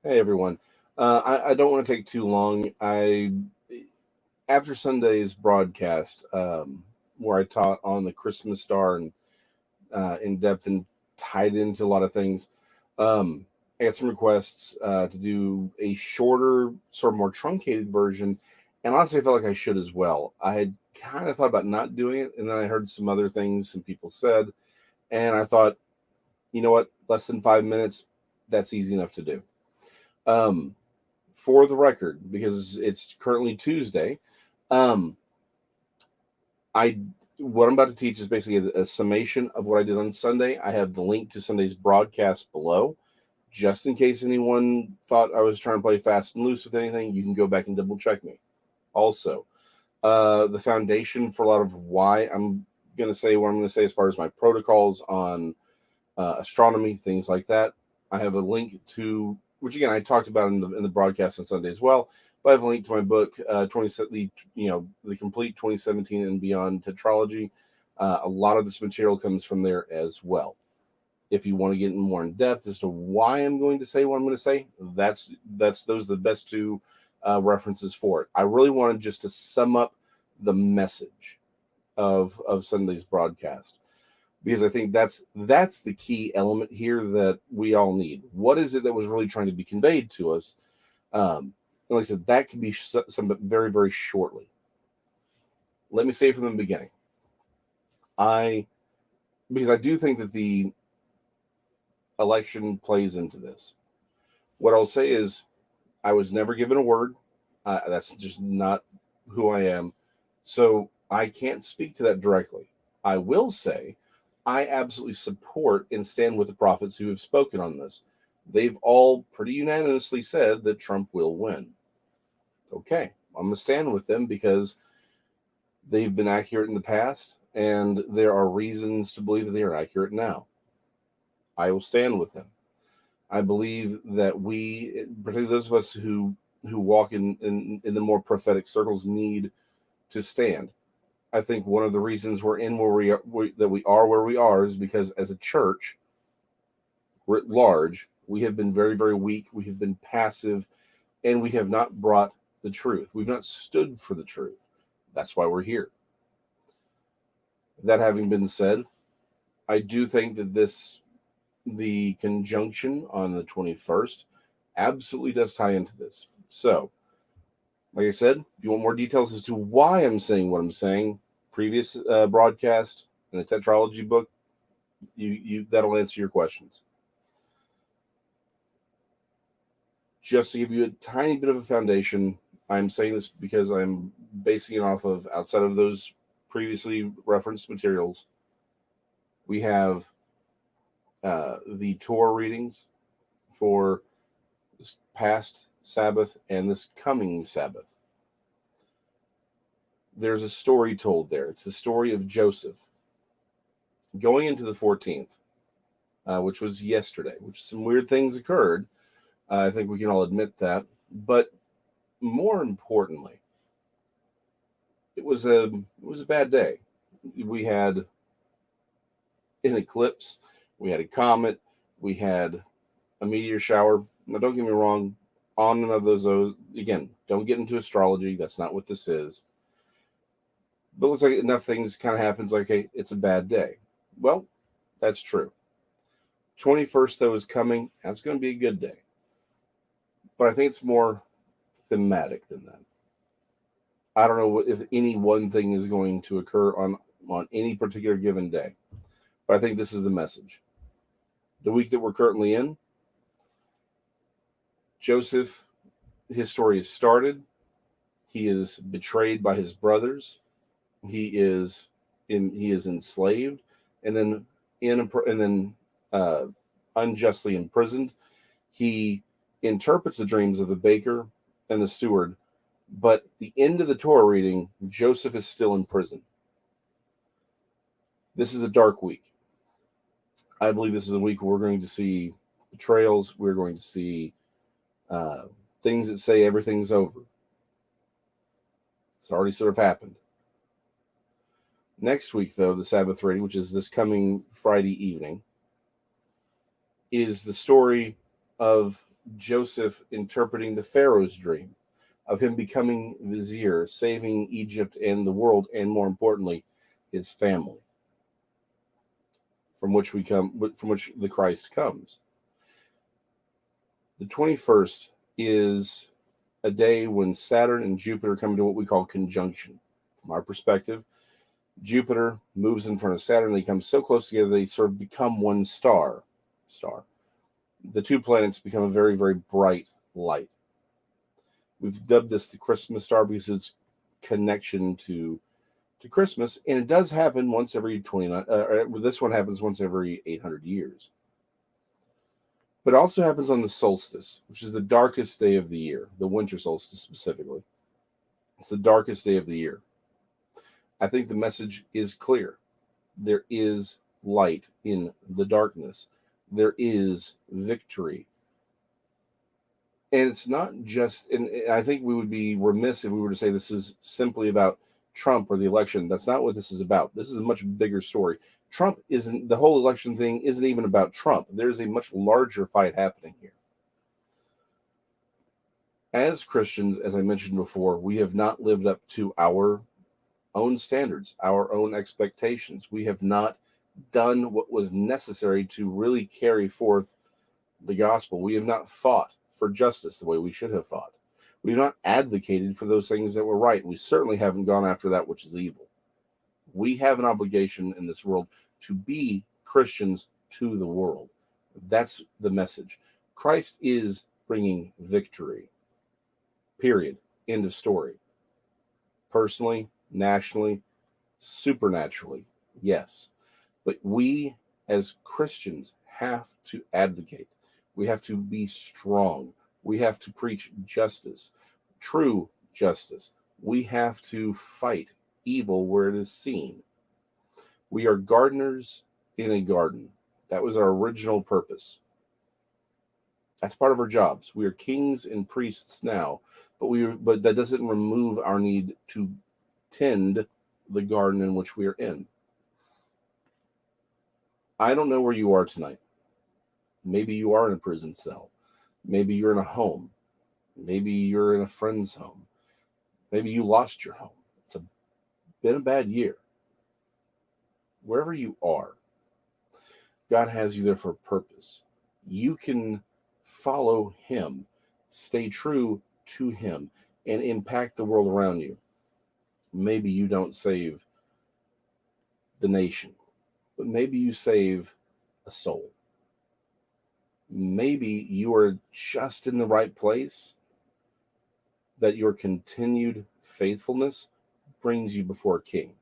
Hey everyone. I don't want to take too long. After Sunday's broadcast, where I taught on the Christmas star and in depth and tied into a lot of things, I got some requests to do a shorter, sort of more truncated version, and honestly, I felt like I should as well. I had kind of thought about not doing it, and then I heard some other things some people said, and I thought, you know what, less than 5 minutes, that's easy enough to do. Um, for the record, because it's currently Tuesday, um, I what I'm about to teach is basically a summation of what I did on Sunday. I have the link to Sunday's broadcast below, just in case anyone thought I was trying to play fast and loose with anything. You can go back and double check me. Also, the foundation for a lot of why I'm going to say what I'm going to say as far as my protocols on astronomy, things like that. I have a link to which again I talked about in the broadcast on Sunday as well. But I have a link to my book, 20 the complete 2017 and beyond tetralogy. A lot of this material comes from there as well. If you want to get more in depth as to why I'm going to say what I'm going to say, that's those are the best two references for it. I really wanted just to sum up the message of Sunday's broadcast because I think that's the key element here that we all need. What is it that was really trying to be conveyed to us? And like I said, that can be summed very, very shortly. Let me say from the beginning, because I do think that the election plays into this. What I'll say is, I was never given a word. That's just not who I am. So I can't speak to that directly. I will say I absolutely support and stand with the prophets who have spoken on this. They've all pretty unanimously said that Trump will win. Okay, I'm going to stand with them because they've been accurate in the past, and there are reasons to believe that they are accurate now. I will stand with them. I believe that we, particularly those of us who walk in the more prophetic circles, need to stand. I think one of the reasons we're in where that we are where we are is because as a church, writ large, we have been very, very weak. We have been passive, and we have not brought the truth. We've not stood for the truth. That's why we're here. That having been said, I do think that the conjunction on the 21st absolutely does tie into this. So, like I said, if you want more details as to why I'm saying what I'm saying, previous broadcast and the tetralogy book, you that'll answer your questions. Just to give you a tiny bit of a foundation, I'm saying this because I'm basing it off of outside of those previously referenced materials. We have the Torah readings for this past Sabbath and this coming Sabbath. There's a story told there. It's the story of Joseph going into the 14th, which was yesterday, which some weird things occurred. I think we can all admit that. But more importantly, it was a bad day. We had an eclipse, we had a comet, we had a meteor shower. Now, don't get me wrong, on and of those again, don't get into astrology. That's not what this is. But it looks like enough things kind of happens like, hey, it's a bad day. Well, that's true. 21st, though, is coming. That's going to be a good day. But I think it's more thematic than that. I don't know if any one thing is going to occur on any particular given day. But I think this is the message. The week that we're currently in, Joseph, his story is started. He is betrayed by his brothers. He is enslaved, and then unjustly imprisoned. He interprets the dreams of the baker and the steward, but the end of the Torah reading, Joseph is still in prison. This is a dark week. I believe this is a week where we're going to see betrayals. We're going to see things that say everything's over. It's already sort of happened. Next week, though, the Sabbath reading, which is this coming Friday evening, is the story of Joseph interpreting the Pharaoh's dream of him becoming vizier, saving Egypt and the world, and more importantly, his family, from which the Christ comes. The 21st is a day when Saturn and Jupiter come into what we call conjunction. From our perspective, Jupiter moves in front of Saturn. They come so close together, they sort of become one star. The two planets become a very, very bright light. We've dubbed this the Christmas star because it's connection to Christmas, and it does happen once every 29. This one happens once every 800 years. But it also happens on the solstice, which is the darkest day of the year, the winter solstice specifically. It's the darkest day of the year. I think the message is clear. There is light in the darkness. There is victory. And it's not just, and I think we would be remiss if we were to say this is simply about Trump or the election. That's not what this is about. This is a much bigger story. The whole election thing isn't even about Trump. There's a much larger fight happening here. As Christians, as I mentioned before, we have not lived up to our own standards, our own expectations. We have not done what was necessary to really carry forth the gospel. We have not fought for justice the way we should have fought. We have not advocated for those things that were right. We certainly haven't gone after that which is evil. We have an obligation in this world to be Christians to the world. That's the message. Christ is bringing victory. Period. End of story. Personally, nationally, supernaturally, yes. But we as Christians have to advocate. We have to be strong. We have to preach justice, true justice. We have to fight evil where it is seen. We are gardeners in a garden. That was our original purpose. That's part of our jobs. We are kings and priests now, but that doesn't remove our need to tend the garden in which we are in. I don't know where you are tonight. Maybe you are in a prison cell. Maybe you're in a home. Maybe you're in a friend's home. Maybe you lost your home. It's been a bad year. Wherever you are, God has you there for a purpose. You can follow him, stay true to him, and impact the world around you. Maybe you don't save the nation, but maybe you save a soul. Maybe you are just in the right place, that your continued faithfulness brings you before a king.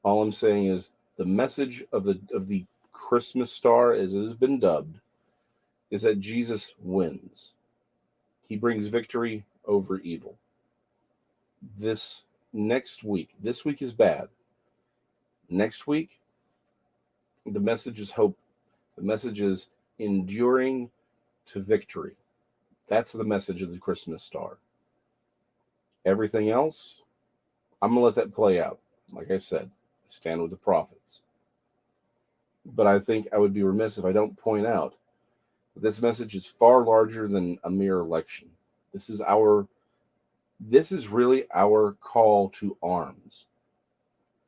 All I'm saying is the message of the Christmas star, as it has been dubbed, is that Jesus wins. He brings victory over evil. This week is bad. Next week, the message is hope. The message is enduring to victory. That's the message of the Christmas star. Everything else, I'm going to let that play out. Like I said, stand with the prophets. But I think I would be remiss if I don't point out that this message is far larger than a mere election. This is really our call to arms.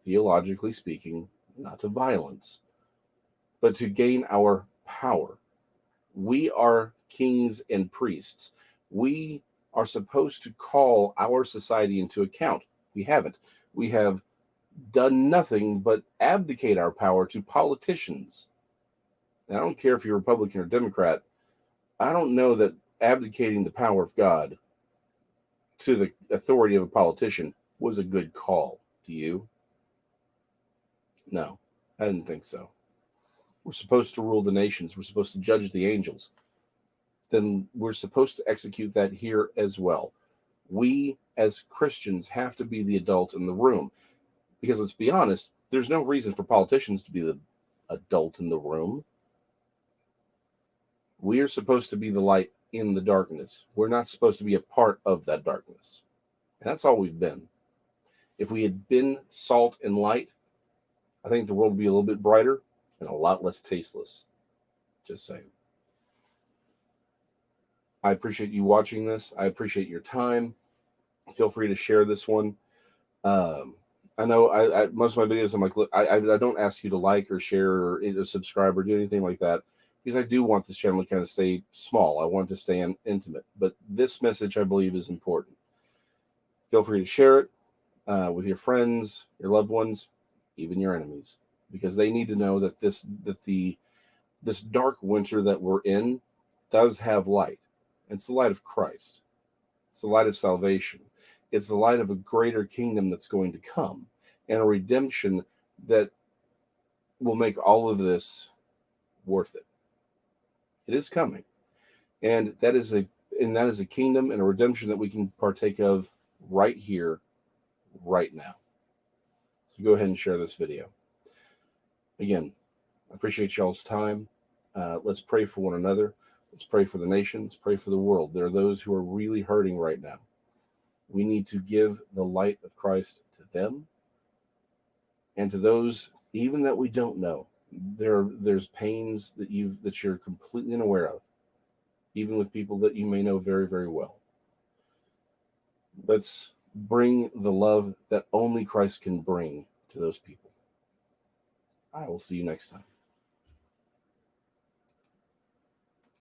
Theologically speaking, not to violence, but to gain our power. We are kings and priests. We are supposed to call our society into account. We haven't. We have done nothing but abdicate our power to politicians. And I don't care if you're Republican or Democrat. I don't know that abdicating the power of God to the authority of a politician was a good call. Do you? No, I didn't think so. We're supposed to rule the nations. We're supposed to judge the angels. Then we're supposed to execute that here as well. We, as Christians, have to be the adult in the room. Because let's be honest, there's no reason for politicians to be the adult in the room. We are supposed to be the light in the darkness. We're not supposed to be a part of that darkness. And that's all we've been. If we had been salt and light, I think the world would be a little bit brighter and a lot less tasteless. Just saying. I appreciate you watching this. I appreciate your time. Feel free to share this one. Um, I know I most of my videos, I'm like, look, I don't ask you to like or share or subscribe or do anything like that, because I do want this channel to kind of stay small. I want it to stay intimate. But this message, I believe, is important. Feel free to share it with your friends, your loved ones, even your enemies, because they need to know that this dark winter that we're in does have light. It's the light of Christ. It's the light of salvation. It's the light of a greater kingdom that's going to come, and a redemption that will make all of this worth it. It is coming. And that is a kingdom and a redemption that we can partake of right here, right now. So go ahead and share this video. Again, I appreciate y'all's time. Let's pray for one another. Let's pray for the nation. Let's pray for the world. There are those who are really hurting right now. We need to give the light of Christ to them and to those even that we don't know. There's pains that you're completely unaware of, even with people that you may know very, very well. Let's bring the love that only Christ can bring to those people. I will see you next time.